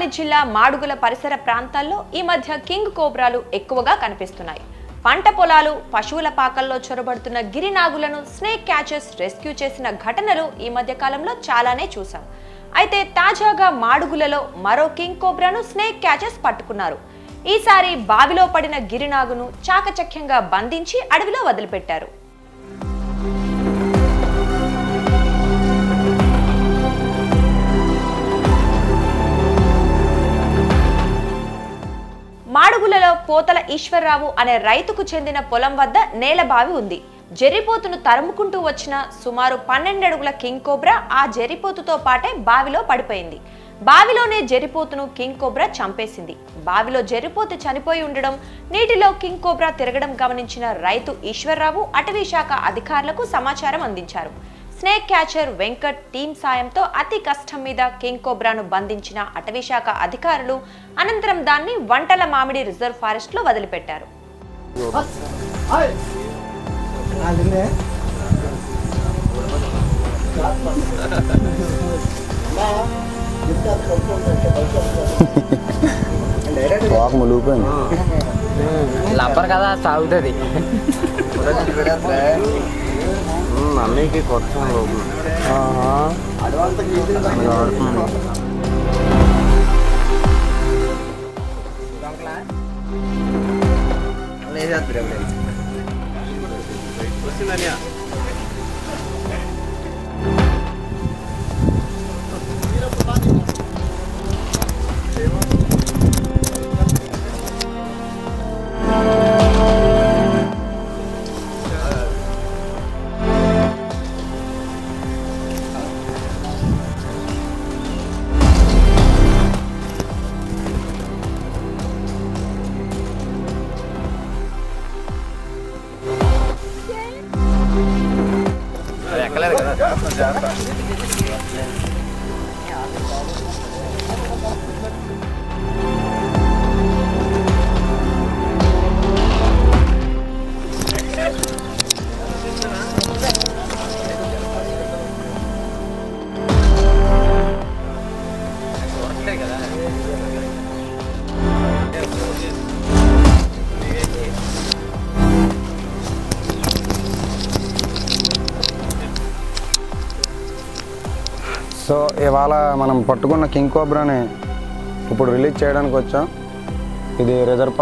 వనపర్తి జిల్లా మాడుగుల పరిసర ప్రాంతాల్లో ఈ మధ్య కింగ్ కోబ్రాలు ఎక్కువగా కనిపిస్తున్నాయి. పంట పొలాలు, పశువుల పాకల్లో చొరబడుతున్న గిరినాగులను స్నేక్ క్యాచర్స్ రెస్క్యూ చేసిన ఘటనలు ఈ మధ్య కాలంలో చాలానే చూసాం. అయితే తాజాగా మాడుగులలో మరో కింగ్ కోబ్రాను స్నేక్ క్యాచర్స్ పట్టుకున్నారు. ఈసారి బావిలో పడిన గిరినాగును చాకచక్యంగా బంధించి అడవిలో వదిలిపెట్టారు. మాడుగులలో పోతల ఈశ్వర్రావు అనే రైతుకు చెందిన పొలం వద్ద నేలబావి ఉంది. జెర్రిపోతును తరుముకుంటూ వచ్చిన సుమారు 12 అడుగుల కింగ్ కోబ్రా ఆ జెర్రిపోతుతో పాటే బావిలో పడిపోయింది. బావిలోనే జెర్రిపోతును కింగ్ కోబ్రా చంపేసింది. బావిలో జెర్రిపోతు చనిపోయి ఉండడం, నీటిలో కింగ్ కోబ్రా తిరగడం గమనించిన రైతు ఈశ్వర్రావు అటవీ శాఖ అధికారులకు సమాచారం అందించారు. స్నేక్ క్యాచర్ వెంకట్ టీం సాయంతో అతి కష్టం మీద కింగ్ కోబ్రాను బంధించిన అటవీ శాఖ అధికారులు అనంతరం దాన్ని వంటల మామిడి రిజర్వ్ ఫారెస్ట్ లో వదిలిపెట్టారు. లబ్బర్ కదా సాగుతుంది అన్నీకి కొత్త సో ఇవాళ మనం పట్టుకున్న కింగ్ కోబ్రాని ఇప్పుడు రిలీజ్ చేయడానికి వచ్చాం. ఇది రిజర్వ్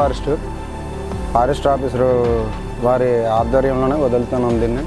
ఫారెస్ట్ ఆఫీసరు వారి ఆధ్వర్యంలోనే వదులుతున్నాం దీన్ని.